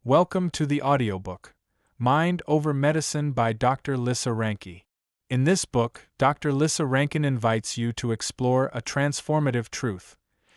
Welcome to the audiobook, Mind Over Medicine by Dr. Lissa Rankin. In this book, Dr. Lissa Rankin invites you to explore a transformative truth.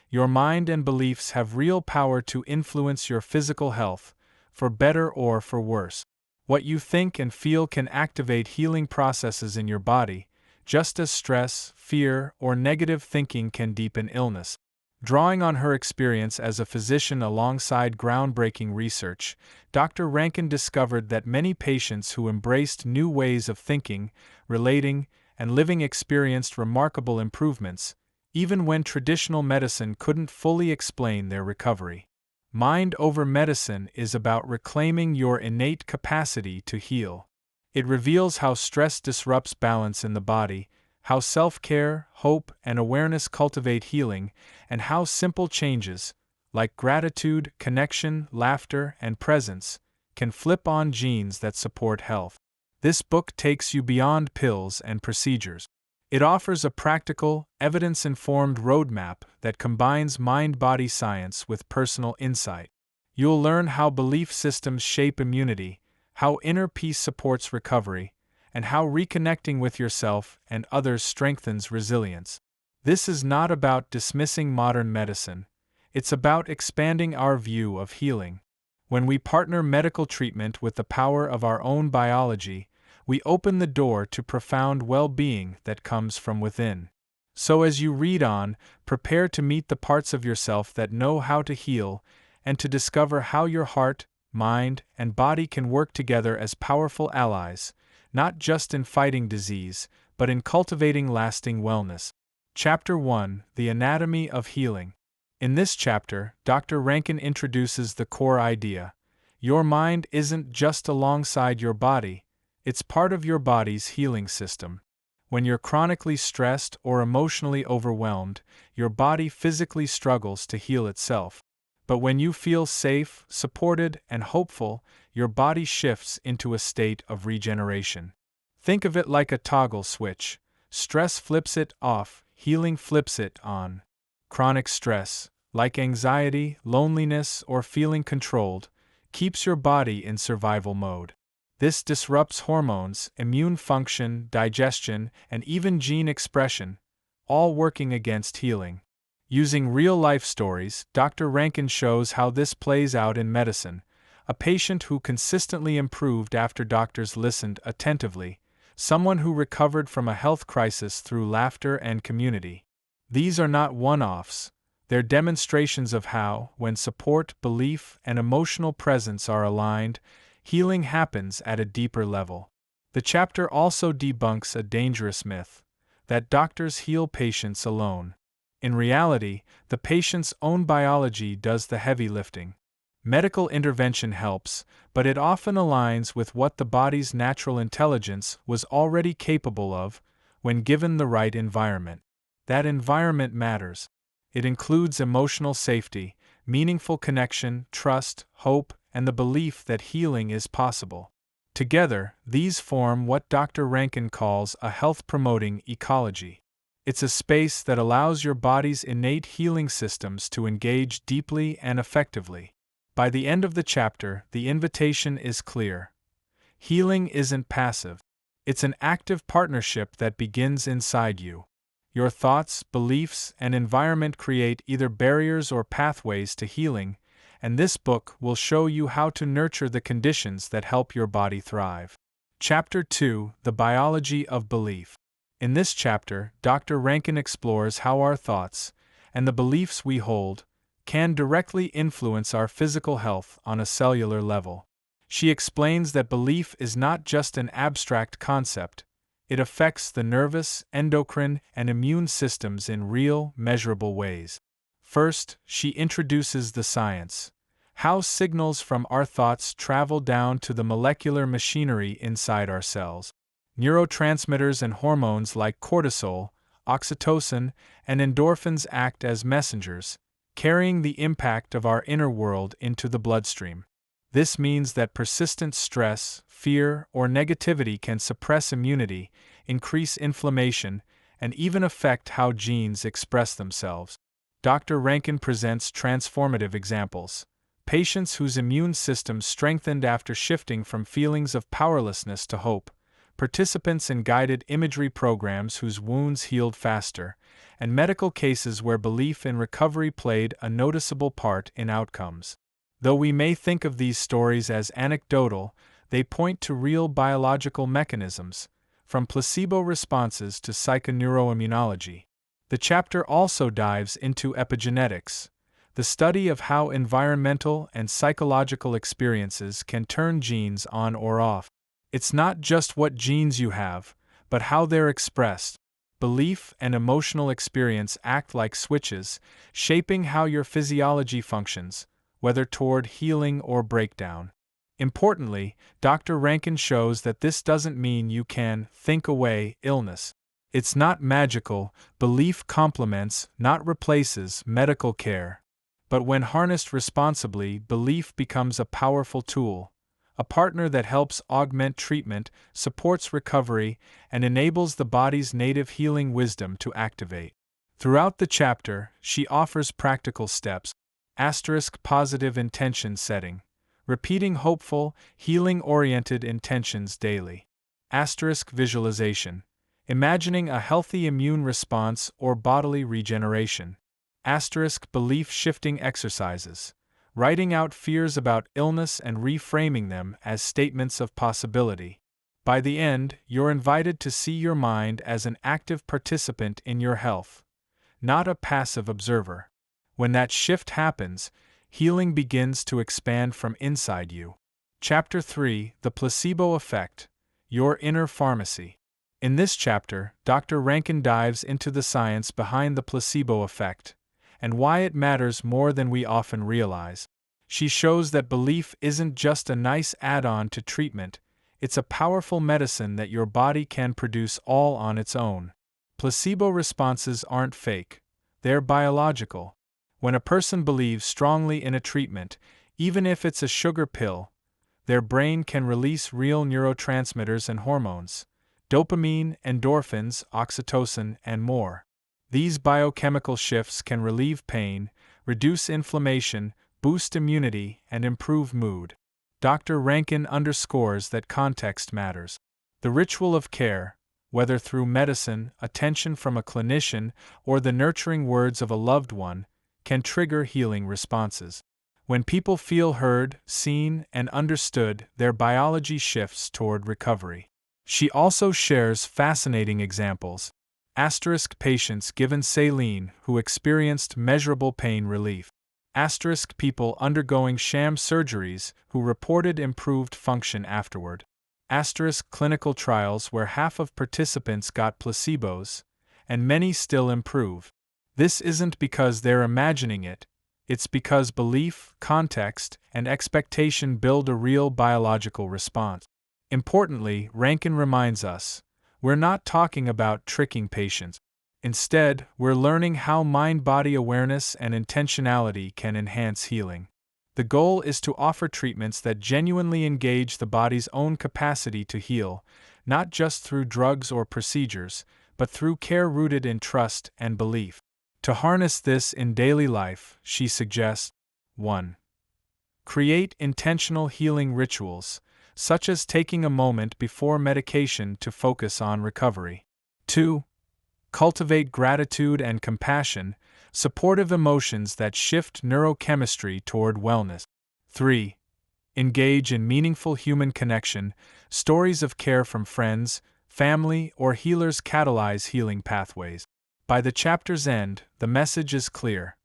Your mind and beliefs have real power to influence your physical health, for better or for worse. What you think and feel can activate healing processes in your body, just as stress, fear, or negative thinking can deepen illness. Drawing on her experience as a physician alongside groundbreaking research, Dr. Rankin discovered that many patients who embraced new ways of thinking, relating, and living experienced remarkable improvements, even when traditional medicine couldn't fully explain their recovery. Mind Over Medicine is about reclaiming your innate capacity to heal. It reveals how stress disrupts balance in the body, how self-care, hope, and awareness cultivate healing, and how simple changes, like gratitude, connection, laughter, and presence, can flip on genes that support health. This book takes you beyond pills and procedures. It offers a practical, evidence-informed roadmap that combines mind-body science with personal insight. You'll learn how belief systems shape immunity, how inner peace supports recovery, and how reconnecting with yourself and others strengthens resilience. This is not about dismissing modern medicine, it's about expanding our view of healing. When we partner medical treatment with the power of our own biology, we open the door to profound well-being that comes from within. So as you read on, prepare to meet the parts of yourself that know how to heal, and to discover how your heart, mind, and body can work together as powerful allies, not just in fighting disease, but in cultivating lasting wellness. Chapter 1: The Anatomy of Healing. In this chapter, Dr. Rankin introduces the core idea. Your mind isn't just alongside your body, it's part of your body's healing system. When you're chronically stressed or emotionally overwhelmed, your body physically struggles to heal itself. But when you feel safe, supported, and hopeful, your body shifts into a state of regeneration. Think of it like a toggle switch. Stress flips it off, healing flips it on. Chronic stress, like anxiety, loneliness, or feeling controlled, keeps your body in survival mode. This disrupts hormones, immune function, digestion, and even gene expression, all working against healing. Using real-life stories, Dr. Rankin shows how this plays out in medicine. A patient who consistently improved after doctors listened attentively, someone who recovered from a health crisis through laughter and community. These are not one-offs, they're demonstrations of how, when support, belief, and emotional presence are aligned, healing happens at a deeper level. The chapter also debunks a dangerous myth, that doctors heal patients alone. In reality, the patient's own biology does the heavy lifting. Medical intervention helps, but it often aligns with what the body's natural intelligence was already capable of when given the right environment. That environment matters. It includes emotional safety, meaningful connection, trust, hope, and the belief that healing is possible. Together, these form what Dr. Rankin calls a health-promoting ecology. It's a space that allows your body's innate healing systems to engage deeply and effectively. By the end of the chapter, the invitation is clear. Healing isn't passive. It's an active partnership that begins inside you. Your thoughts, beliefs, and environment create either barriers or pathways to healing, and this book will show you how to nurture the conditions that help your body thrive. Chapter 2: The Biology of Belief. In this chapter, Dr. Rankin explores how our thoughts, and the beliefs we hold, can directly influence our physical health on a cellular level. She explains that belief is not just an abstract concept, it affects the nervous, endocrine, and immune systems in real, measurable ways. First, she introduces the science. How signals from our thoughts travel down to the molecular machinery inside our cells. Neurotransmitters and hormones like cortisol, oxytocin, and endorphins act as messengers, carrying the impact of our inner world into the bloodstream. This means that persistent stress, fear, or negativity can suppress immunity, increase inflammation, and even affect how genes express themselves. Dr. Rankin presents transformative examples. patients whose immune systems strengthened after shifting from feelings of powerlessness to hope, participants in guided imagery programs whose wounds healed faster, and medical cases where belief in recovery played a noticeable part in outcomes. Though we may think of these stories as anecdotal, they point to real biological mechanisms, from placebo responses to psychoneuroimmunology. The chapter also dives into epigenetics, the study of how environmental and psychological experiences can turn genes on or off. It's not just what genes you have, but how they're expressed. Belief and emotional experience act like switches, shaping how your physiology functions, whether toward healing or breakdown. Importantly, Dr. Rankin shows that this doesn't mean you can think away illness. It's not magical. Belief complements, not replaces, medical care. But when harnessed responsibly, belief becomes a powerful tool, a partner that helps augment treatment, supports recovery, and enables the body's native healing wisdom to activate. Throughout the chapter, she offers practical steps. Positive intention setting. Repeating hopeful, healing-oriented intentions daily. Visualization. Imagining a healthy immune response or bodily regeneration. Belief-shifting exercises. Writing out fears about illness and reframing them as statements of possibility. By the end, you're invited to see your mind as an active participant in your health, not a passive observer. When that shift happens, healing begins to expand from inside you. Chapter 3: The Placebo Effect, Your Inner Pharmacy. In this chapter, Dr. Rankin dives into the science behind the placebo effect, and why it matters more than we often realize. She shows that belief isn't just a nice add-on to treatment, it's a powerful medicine that your body can produce all on its own. Placebo responses aren't fake, they're biological. When a person believes strongly in a treatment, even if it's a sugar pill, their brain can release real neurotransmitters and hormones, dopamine, endorphins, oxytocin, and more. These biochemical shifts can relieve pain, reduce inflammation, boost immunity, and improve mood. Dr. Rankin underscores that context matters. The ritual of care, whether through medicine, attention from a clinician, or the nurturing words of a loved one, can trigger healing responses. When people feel heard, seen, and understood, their biology shifts toward recovery. She also shares fascinating examples. Patients given saline who experienced measurable pain relief. People undergoing sham surgeries who reported improved function afterward. Clinical trials where half of participants got placebos, and many still improve. This isn't because they're imagining it, it's because belief, context, and expectation build a real biological response. Importantly, Rankin reminds us, we're not talking about tricking patients. Instead, we're learning how mind-body awareness and intentionality can enhance healing. The goal is to offer treatments that genuinely engage the body's own capacity to heal, not just through drugs or procedures, but through care rooted in trust and belief. To harness this in daily life, she suggests: 1. Create intentional healing rituals, such as taking a moment before medication to focus on recovery. 2. Cultivate gratitude and compassion, supportive emotions that shift neurochemistry toward wellness. 3. Engage in meaningful human connection, stories of care from friends, family, or healers catalyze healing pathways. By the chapter's end, the message is clear.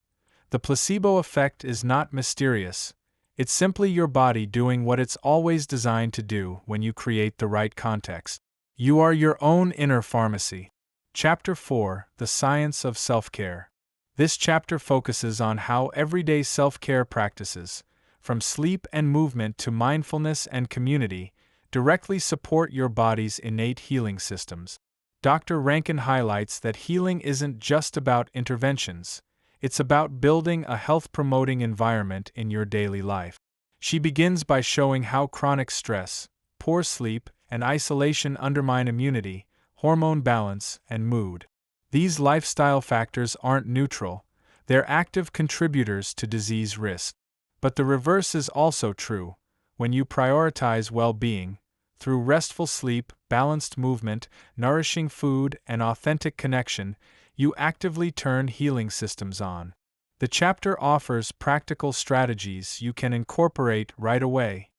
The placebo effect is not mysterious. It's simply your body doing what it's always designed to do when you create the right context. You are your own inner pharmacy. Chapter 4: The Science of Self-Care. This chapter focuses on how everyday self-care practices, from sleep and movement to mindfulness and community, directly support your body's innate healing systems. Dr. Rankin highlights that healing isn't just about interventions, it's about building a health-promoting environment in your daily life. She begins by showing how chronic stress, poor sleep, and isolation undermine immunity, hormone balance, and mood. These lifestyle factors aren't neutral, they're active contributors to disease risk. But the reverse is also true. When you prioritize well-being, through restful sleep, balanced movement, nourishing food, and authentic connection, you actively turn healing systems on. The chapter offers practical strategies you can incorporate right away.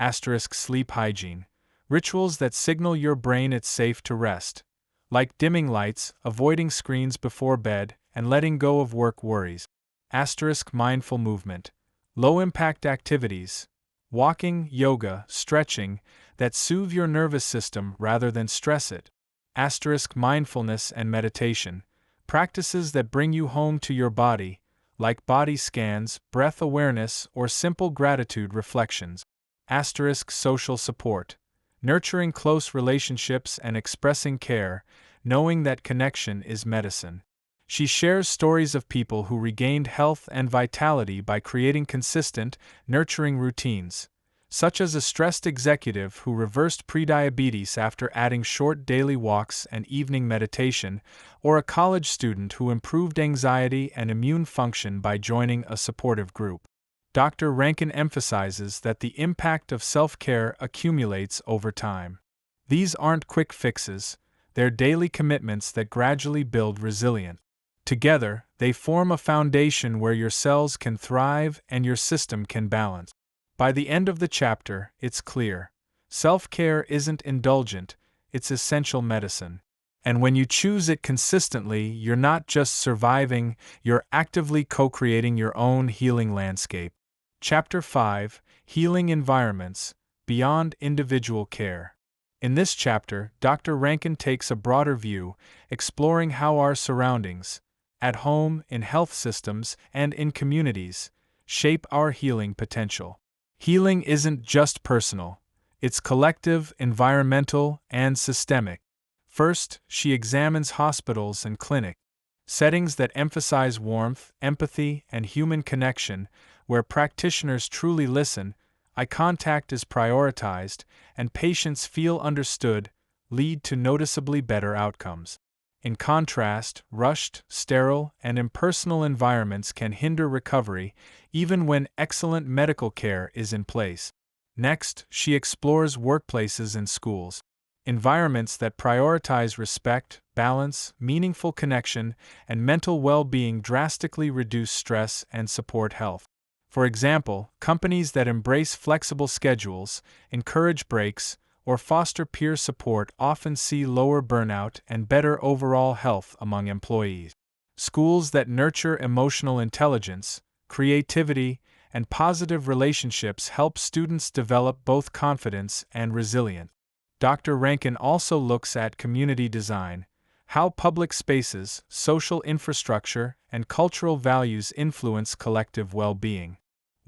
Sleep hygiene. Rituals that signal your brain it's safe to rest. Like dimming lights, avoiding screens before bed, and letting go of work worries. Mindful movement. Low-impact activities. Walking, yoga, stretching, that soothe your nervous system rather than stress it. Mindfulness and meditation. Practices that bring you home to your body, like body scans, breath awareness, or simple gratitude reflections. Social support. Nurturing close relationships and expressing care, knowing that connection is medicine. She shares stories of people who regained health and vitality by creating consistent, nurturing routines, such as a stressed executive who reversed prediabetes after adding short daily walks and evening meditation, or a college student who improved anxiety and immune function by joining a supportive group. Dr. Rankin emphasizes that the impact of self-care accumulates over time. These aren't quick fixes, they're daily commitments that gradually build resilience. Together, they form a foundation where your cells can thrive and your system can balance. By the end of the chapter, it's clear. Self-care isn't indulgent, it's essential medicine. And when you choose it consistently, you're not just surviving, you're actively co-creating your own healing landscape. Chapter 5: Healing Environments, Beyond Individual Care. In this chapter, Dr. Rankin takes a broader view, exploring how our surroundings, at home, in health systems, and in communities, shape our healing potential. Healing isn't just personal, it's collective, environmental, and systemic. First, she examines hospitals and clinics, settings that emphasize warmth, empathy, and human connection, where practitioners truly listen, eye contact is prioritized, and patients feel understood, lead to noticeably better outcomes. In contrast, rushed, sterile, and impersonal environments can hinder recovery, even when excellent medical care is in place. Next, she explores workplaces and schools. Environments that prioritize respect, balance, meaningful connection, and mental well-being drastically reduce stress and support health. For example, companies that embrace flexible schedules, encourage breaks, or foster peer support often see lower burnout and better overall health among employees. Schools that nurture emotional intelligence, creativity, and positive relationships help students develop both confidence and resilience. Dr. Rankin also looks at community design, how public spaces, social infrastructure, and cultural values influence collective well-being.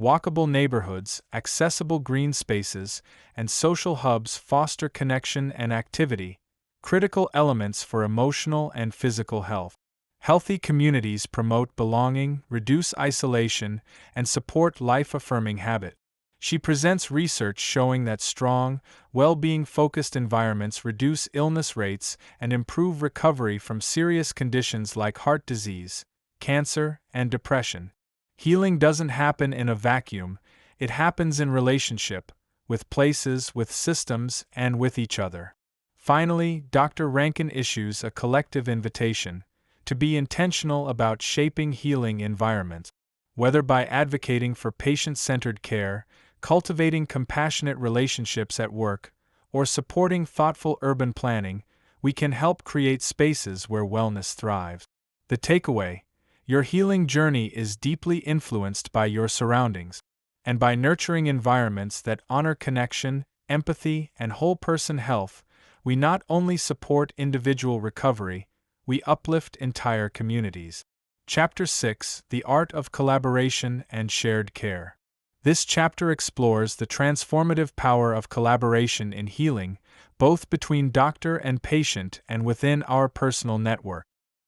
Walkable neighborhoods, accessible green spaces, and social hubs foster connection and activity, critical elements for emotional and physical health. Healthy communities promote belonging, reduce isolation, and support life-affirming habits. She presents research showing that strong, well-being-focused environments reduce illness rates and improve recovery from serious conditions like heart disease, cancer, and depression. Healing doesn't happen in a vacuum, it happens in relationship, with places, with systems, and with each other. Finally, Dr. Rankin issues a collective invitation to be intentional about shaping healing environments. Whether by advocating for patient-centered care, cultivating compassionate relationships at work, or supporting thoughtful urban planning, we can help create spaces where wellness thrives. The takeaway: your healing journey is deeply influenced by your surroundings, and by nurturing environments that honor connection, empathy, and whole-person health, we not only support individual recovery, we uplift entire communities. Chapter 6: The Art of Collaboration and Shared Care. This chapter explores the transformative power of collaboration in healing, both between doctor and patient and within our personal network.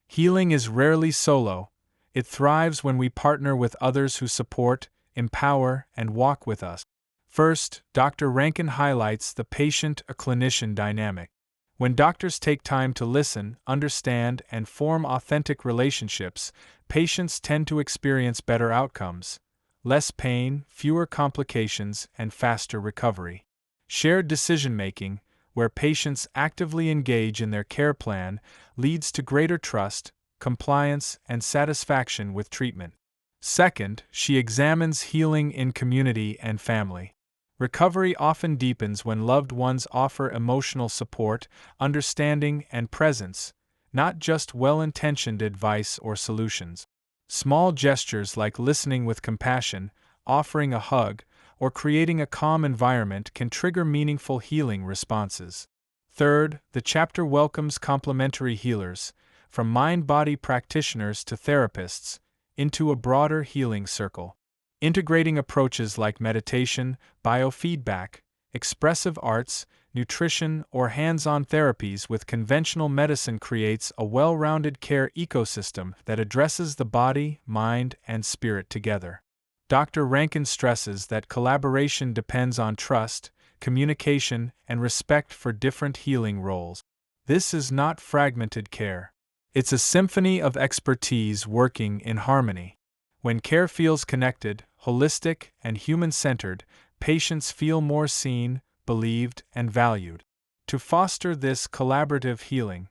Healing is rarely solo. It thrives when we partner with others who support, empower, and walk with us. First, Dr. Rankin highlights the patient-clinician dynamic. When doctors take time to listen, understand, and form authentic relationships, patients tend to experience better outcomes, less pain, fewer complications, and faster recovery. Shared decision-making, where patients actively engage in their care plan, leads to greater trust, compliance, and satisfaction with treatment. Second, she examines healing in community and family. Recovery often deepens when loved ones offer emotional support, understanding, and presence, not just well-intentioned advice or solutions. Small gestures like listening with compassion, offering a hug, or creating a calm environment can trigger meaningful healing responses. Third, the chapter welcomes complementary healers, from mind-body practitioners to therapists, into a broader healing circle. Integrating approaches like meditation, biofeedback, expressive arts, nutrition, or hands-on therapies with conventional medicine creates a well-rounded care ecosystem that addresses the body, mind, and spirit together. Dr. Rankin stresses that collaboration depends on trust, communication, and respect for different healing roles. This is not fragmented care. It's a symphony of expertise working in harmony. When care feels connected, holistic, and human-centered, patients feel more seen, believed, and valued. To foster this collaborative healing,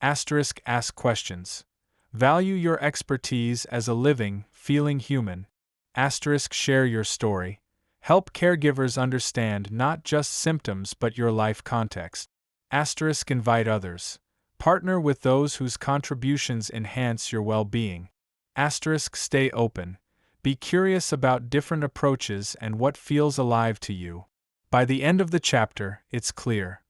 ask questions. Value your expertise as a living, feeling human. Share your story. Help caregivers understand not just symptoms but your life context. Invite others. Partner with those whose contributions enhance your well-being. Stay open. Be curious about different approaches and what feels alive to you. By the end of the chapter, it's clear.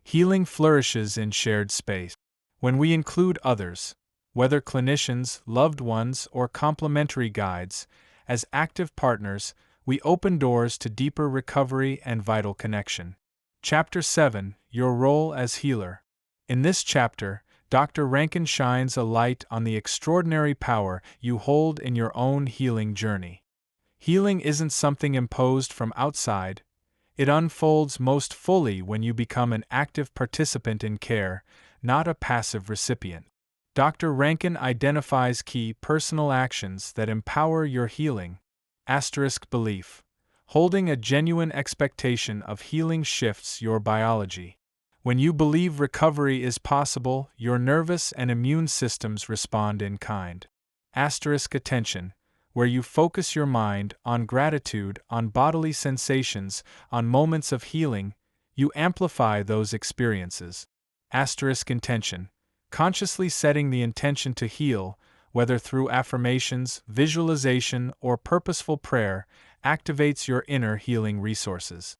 Healing flourishes in shared space. When we include others, whether clinicians, loved ones, or complementary guides, as active partners, we open doors to deeper recovery and vital connection. Chapter 7: Your Role as Healer. In this chapter, Dr. Rankin shines a light on the extraordinary power you hold in your own healing journey. Healing isn't something imposed from outside. It unfolds most fully when you become an active participant in care, not a passive recipient. Dr. Rankin identifies key personal actions that empower your healing. Belief. Holding a genuine expectation of healing shifts your biology. When you believe recovery is possible, your nervous and immune systems respond in kind. Attention. Where you focus your mind on gratitude, on bodily sensations, on moments of healing, you amplify those experiences. Intention. Consciously setting the intention to heal, whether through affirmations, visualization, or purposeful prayer, activates your inner healing resources.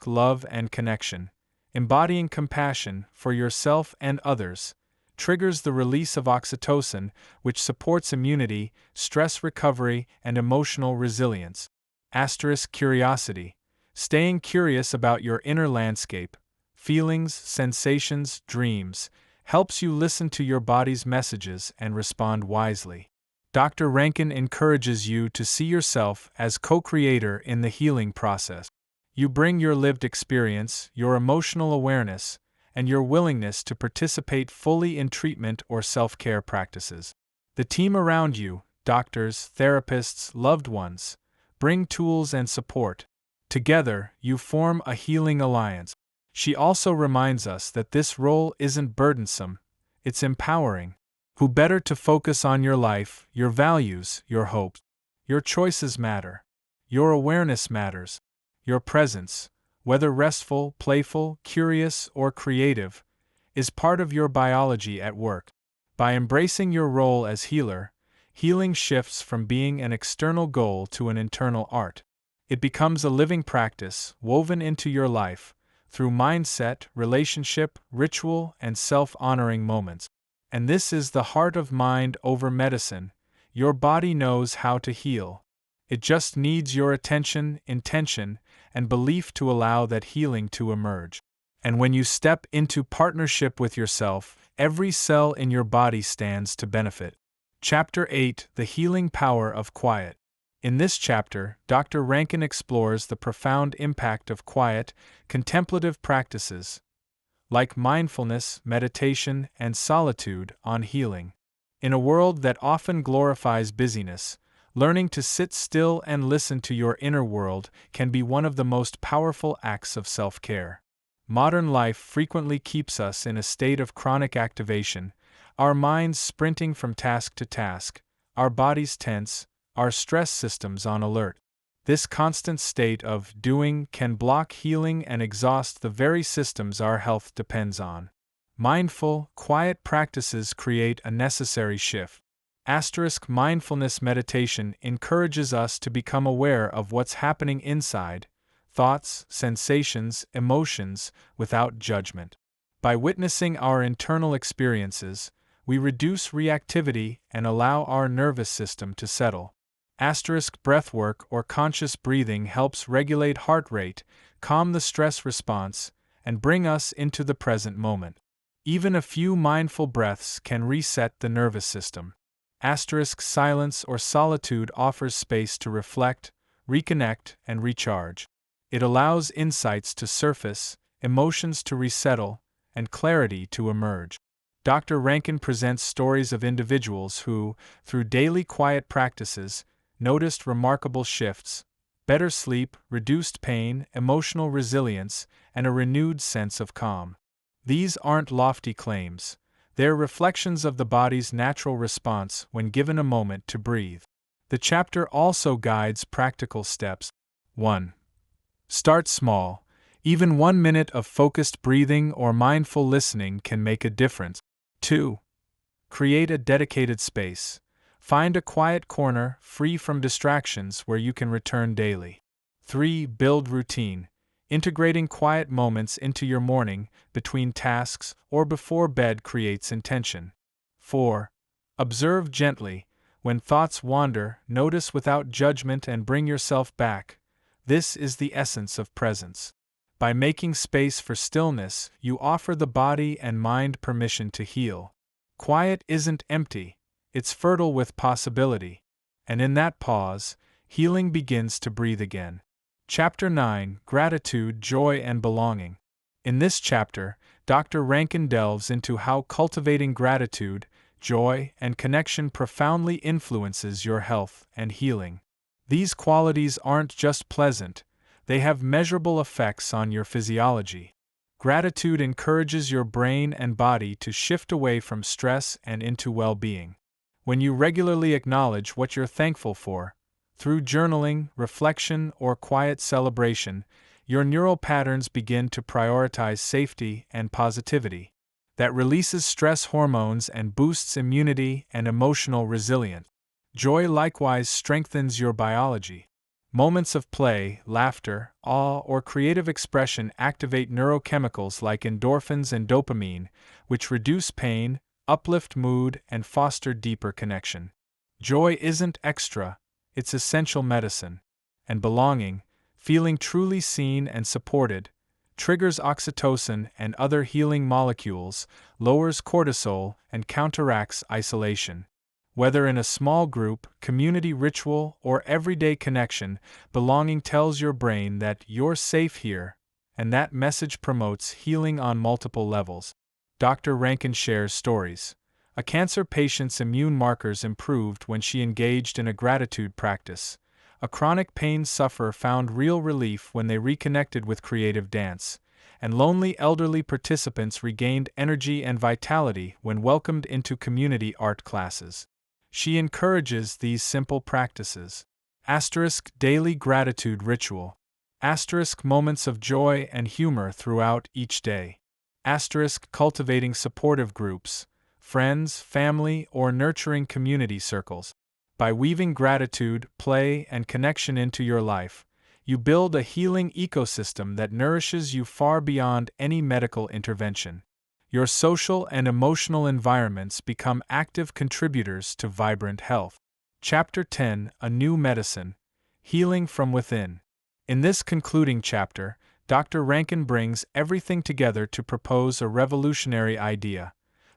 Love and connection. Embodying compassion for yourself and others triggers the release of oxytocin, which supports immunity, stress recovery, and emotional resilience. Curiosity. Staying curious about your inner landscape, feelings, sensations, dreams, helps you listen to your body's messages and respond wisely. Dr. Rankin encourages you to see yourself as co-creator in the healing process. You bring your lived experience, your emotional awareness, and your willingness to participate fully in treatment or self-care practices. The team around you, doctors, therapists, loved ones, bring tools and support. Together, you form a healing alliance. She also reminds us that this role isn't burdensome, it's empowering. Who better to focus on your life, your values, your hopes? Your choices matter. Your awareness matters. Your presence, whether restful, playful, curious, or creative, is part of your biology at work. By embracing your role as healer, healing shifts from being an external goal to an internal art. It becomes a living practice woven into your life through mindset, relationship, ritual, and self-honoring moments. And this is the heart of mind over medicine. Your body knows how to heal. It just needs your attention, intention, and belief to allow that healing to emerge. And when you step into partnership with yourself, every cell in your body stands to benefit. Chapter 8: The Healing Power of Quiet. In this chapter, Dr. Rankin explores the profound impact of quiet, contemplative practices, like mindfulness, meditation, and solitude, on healing. In a world that often glorifies busyness, Learning to sit still and listen to your inner world can be one of the most powerful acts of self-care. Modern life frequently keeps us in a state of chronic activation, our minds sprinting from task to task, our bodies tense, our stress systems on alert. This constant state of doing can block healing and exhaust the very systems our health depends on. Mindful, quiet practices create a necessary shift. Mindfulness meditation encourages us to become aware of what's happening inside, thoughts, sensations, emotions, without judgment. By witnessing our internal experiences, we reduce reactivity and allow our nervous system to settle. Breathwork or conscious breathing helps regulate heart rate, calm the stress response, and bring us into the present moment. Even a few mindful breaths can reset the nervous system. Silence or solitude offers space to reflect, reconnect, and recharge. It allows insights to surface, emotions to resettle, and clarity to emerge. Dr. Rankin presents stories of individuals who, through daily quiet practices, noticed remarkable shifts: better sleep, reduced pain, emotional resilience, and a renewed sense of calm. These aren't lofty claims. They're reflections of the body's natural response when given a moment to breathe. The chapter also guides practical steps. 1. Start small. Even 1 minute of focused breathing or mindful listening can make a difference. 2. Create a dedicated space. Find a quiet corner, free from distractions, where you can return daily. 3. Build routine. Integrating quiet moments into your morning, between tasks, or before bed creates intention. 4. Observe gently. When thoughts wander, notice without judgment and bring yourself back. This is the essence of presence. By making space for stillness, you offer the body and mind permission to heal. Quiet isn't empty, it's fertile with possibility. And in that pause, healing begins to breathe again. Chapter 9: Gratitude, Joy, and Belonging. In this chapter, Dr. Rankin delves into how cultivating gratitude, joy, and connection profoundly influences your health and healing. These qualities aren't just pleasant, they have measurable effects on your physiology. Gratitude encourages your brain and body to shift away from stress and into well-being. When you regularly acknowledge what you're thankful for, through journaling, reflection, or quiet celebration, your neural patterns begin to prioritize safety and positivity. That releases stress hormones and boosts immunity and emotional resilience. Joy likewise strengthens your biology. Moments of play, laughter, awe, or creative expression activate neurochemicals like endorphins and dopamine, which reduce pain, uplift mood, and foster deeper connection. Joy isn't extra, it's essential medicine. And belonging, feeling truly seen and supported, triggers oxytocin and other healing molecules, lowers cortisol, and counteracts isolation. Whether in a small group, community ritual, or everyday connection, belonging tells your brain that you're safe here, and that message promotes healing on multiple levels. Dr. Rankin shares stories. A cancer patient's immune markers improved when she engaged in a gratitude practice. A chronic pain sufferer found real relief when they reconnected with creative dance, and lonely elderly participants regained energy and vitality when welcomed into community art classes. She encourages these simple practices. Daily gratitude ritual. Moments of joy and humor throughout each day. Cultivating supportive groups, friends, family, or nurturing community circles. By weaving gratitude, play, and connection into your life, you build a healing ecosystem that nourishes you far beyond any medical intervention. Your social and emotional environments become active contributors to vibrant health. Chapter 10: A New Medicine, Healing from Within. In this concluding chapter, Dr. Rankin brings everything together to propose a revolutionary idea.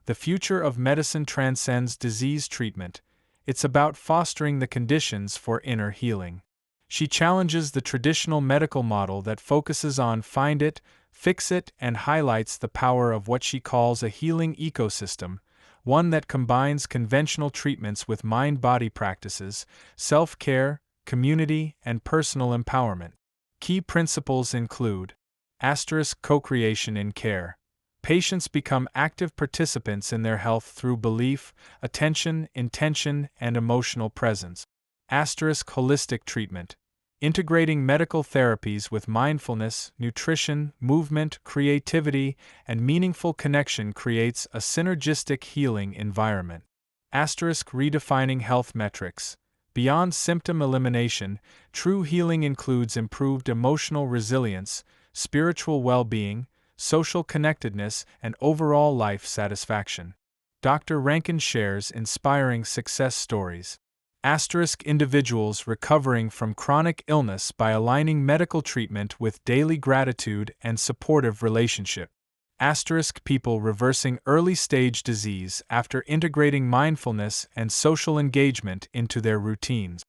The future of medicine transcends disease treatment. It's about fostering the conditions for inner healing. She challenges the traditional medical model that focuses on find it, fix it, and highlights the power of what she calls a healing ecosystem, one that combines conventional treatments with mind-body practices, self-care, community, and personal empowerment. Key principles include co-creation in care. Patients become active participants in their health through belief, attention, intention, and emotional presence. Holistic treatment. Integrating medical therapies with mindfulness, nutrition, movement, creativity, and meaningful connection creates a synergistic healing environment. Redefining health metrics. Beyond symptom elimination, true healing includes improved emotional resilience, spiritual well-being, social connectedness, and overall life satisfaction. Dr. Rankin shares inspiring success stories. Individuals recovering from chronic illness by aligning medical treatment with daily gratitude and supportive relationship. People reversing early-stage disease after integrating mindfulness and social engagement into their routines.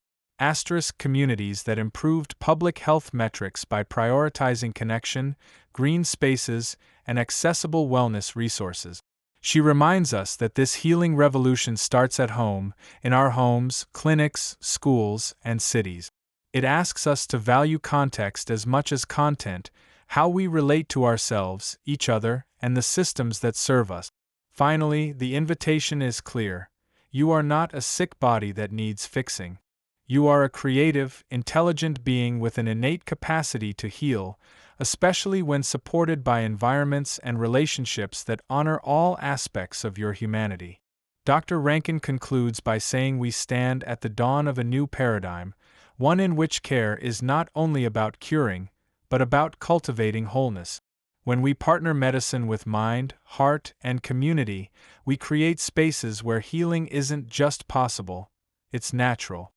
Communities that improved public health metrics by prioritizing connection, green spaces, and accessible wellness resources. She reminds us that this healing revolution starts at home, in our homes, clinics, schools, and cities. It asks us to value context as much as content, how we relate to ourselves, each other, and the systems that serve us. Finally, the invitation is clear. You are not a sick body that needs fixing. You are a creative, intelligent being with an innate capacity to heal, especially when supported by environments and relationships that honor all aspects of your humanity. Dr. Rankin concludes by saying we stand at the dawn of a new paradigm, one in which care is not only about curing, but about cultivating wholeness. When we partner medicine with mind, heart, and community, we create spaces where healing isn't just possible, it's natural.